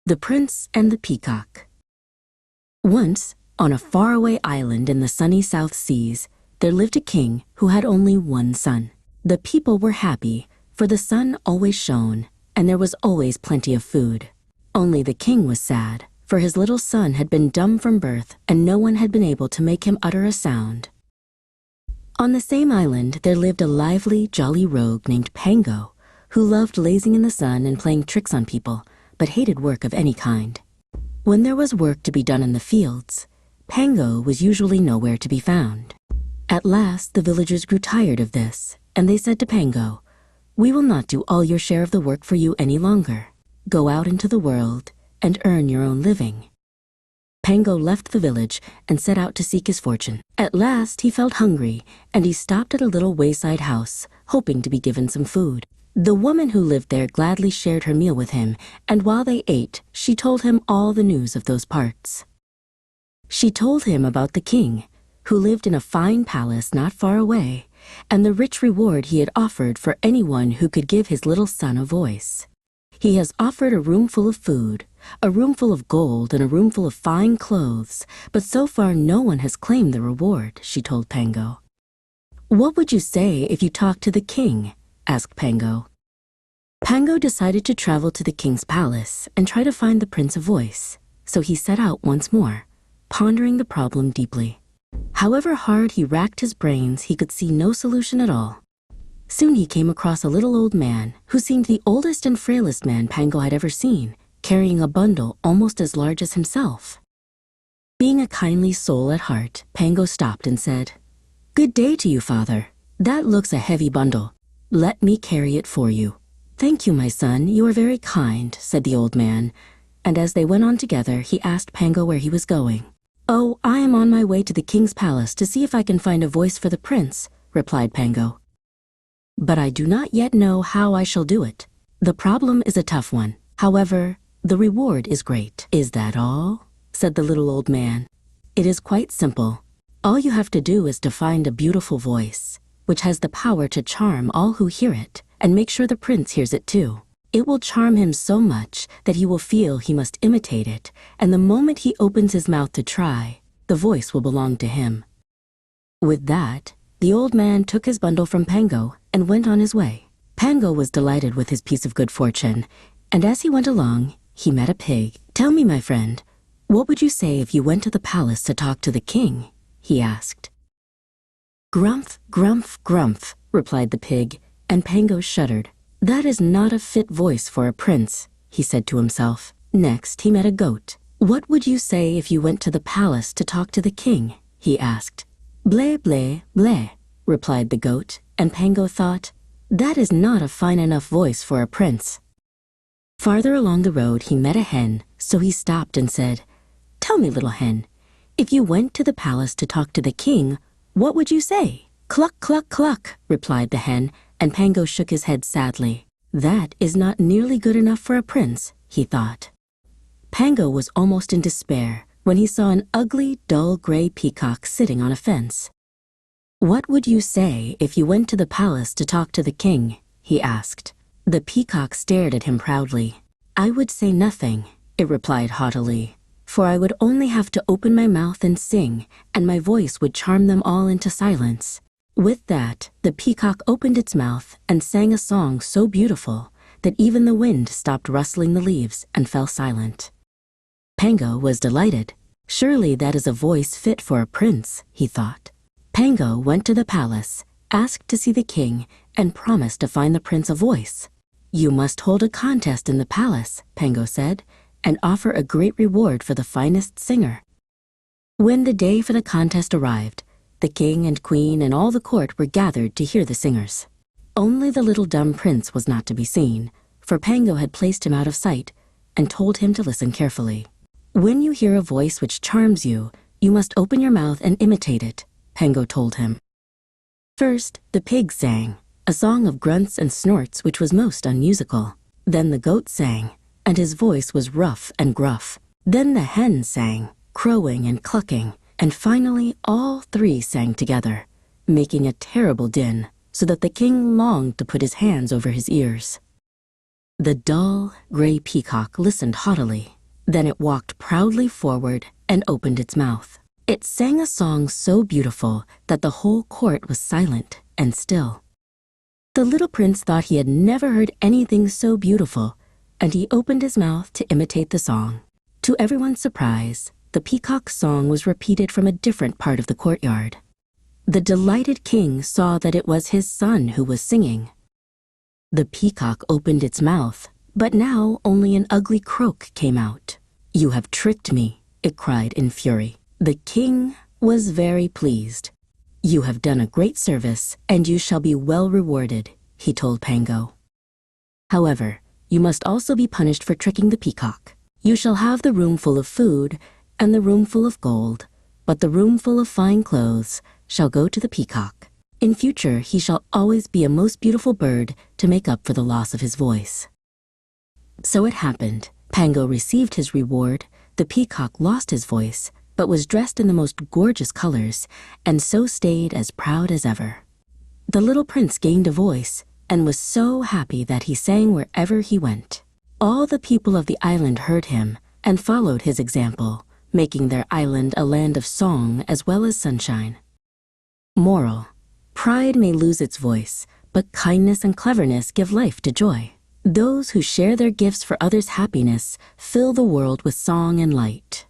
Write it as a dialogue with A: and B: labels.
A: The Prince and the Peacock. Once, on a faraway island in the sunny South Seas, there lived a king who had only one son. The people were happy, for the sun always shone, and there was always plenty of food. Only the king was sad, for his little son had been dumb from birth, and no one had been able to make him utter a sound. On the same island there lived a lively, jolly rogue named Pango, who loved lazing in the sun and playing tricks on people, but hated work of any kind. When there was work to be done in the fields, Pango was usually nowhere to be found. At last the villagers grew tired of this, and they said to Pango, "We will not do all your share of the work for you any longer. Go out into the world and earn your own living." Pango left the village and set out to seek his fortune. At last he felt hungry, and he stopped at a little wayside house, hoping to be given some food. The woman who lived there gladly shared her meal with him, and while they ate, she told him all the news of those parts. She told him about the king, who lived in a fine palace not far away, and the rich reward he had offered for anyone who could give his little son a voice. "He has offered a room full of food, a room full of gold, and a room full of fine clothes, but so far no one has claimed the reward," she told Pango. "What would you say if you talked to the king?" asked Pango. Pango decided to travel to the king's palace and try to find the prince a voice, so he set out once more, pondering the problem deeply. However hard he racked his brains, he could see no solution at all. Soon he came across a little old man who seemed the oldest and frailest man Pango had ever seen, carrying a bundle almost as large as himself. Being a kindly soul at heart, Pango stopped and said, "Good day to you, father. That looks a heavy bundle. Let me carry it for you." "Thank you, my son. You are very kind," said the old man, and as they went on together, he asked Pango where he was going. "Oh, I am on my way to the king's palace to see if I can find a voice for the prince," replied Pango. "But I do not yet know how I shall do it. The problem is a tough one. However, the reward is great." "Is that all?" said the little old man. "It is quite simple. All you have to do is to find a beautiful voice, which has the power to charm all who hear it, and make sure the prince hears it too. It will charm him so much that he will feel he must imitate it, and the moment he opens his mouth to try, the voice will belong to him." With that, the old man took his bundle from Pango and went on his way. Pango was delighted with his piece of good fortune, and as he went along, he met a pig. "Tell me, my friend, what would you say if you went to the palace to talk to the king?" he asked. "Grumph, grumph, grumph," replied the pig, and Pango shuddered. "That is not a fit voice for a prince," he said to himself. Next, he met a goat. "What would you say if you went to the palace to talk to the king?" he asked. "Bleh, bleh, bleh," replied the goat, and Pango thought, "That is not a fine enough voice for a prince." Farther along the road, he met a hen, so he stopped and said, "Tell me, little hen, if you went to the palace to talk to the king, what would you say?" "Cluck, cluck, cluck," replied the hen, and Pango shook his head sadly. "That is not nearly good enough for a prince," he thought. Pango was almost in despair when he saw an ugly, dull gray peacock sitting on a fence. "What would you say if you went to the palace to talk to the king?" he asked. The peacock stared at him proudly. "I would say nothing," it replied haughtily, "for I would only have to open my mouth and sing, and my voice would charm them all into silence." With that, the peacock opened its mouth and sang a song so beautiful that even the wind stopped rustling the leaves and fell silent. Pango was delighted. "Surely that is a voice fit for a prince," he thought. Pango went to the palace, asked to see the king, and promised to find the prince a voice. "You must hold a contest in the palace," Pango said, "and offer a great reward for the finest singer." When the day for the contest arrived, the king and queen and all the court were gathered to hear the singers. Only the little dumb prince was not to be seen, for Pango had placed him out of sight and told him to listen carefully. "When you hear a voice which charms you, you must open your mouth and imitate it," Pango told him. First, the pig sang, a song of grunts and snorts which was most unmusical. Then the goat sang, and his voice was rough and gruff. Then the hen sang, crowing and clucking, and finally all three sang together, making a terrible din, so that the king longed to put his hands over his ears. The dull, gray peacock listened haughtily. Then it walked proudly forward and opened its mouth. It sang a song so beautiful that the whole court was silent and still. The little prince thought he had never heard anything so beautiful, and he opened his mouth to imitate the song. To everyone's surprise, the peacock's song was repeated from a different part of the courtyard. The delighted king saw that it was his son who was singing. The peacock opened its mouth, but now only an ugly croak came out. "You have tricked me," it cried in fury. The king was very pleased. "You have done a great service, and you shall be well rewarded," he told Pango. "However, you must also be punished for tricking the peacock. You shall have the room full of food and the room full of gold, but the room full of fine clothes shall go to the peacock. In future, he shall always be a most beautiful bird to make up for the loss of his voice." So it happened. Pango received his reward. The peacock lost his voice, but was dressed in the most gorgeous colors, and so stayed as proud as ever. The little prince gained a voice, and was so happy that he sang wherever he went. All the people of the island heard him, and followed his example, making their island a land of song as well as sunshine. Moral: pride may lose its voice, but kindness and cleverness give life to joy. Those who share their gifts for others' happiness fill the world with song and light.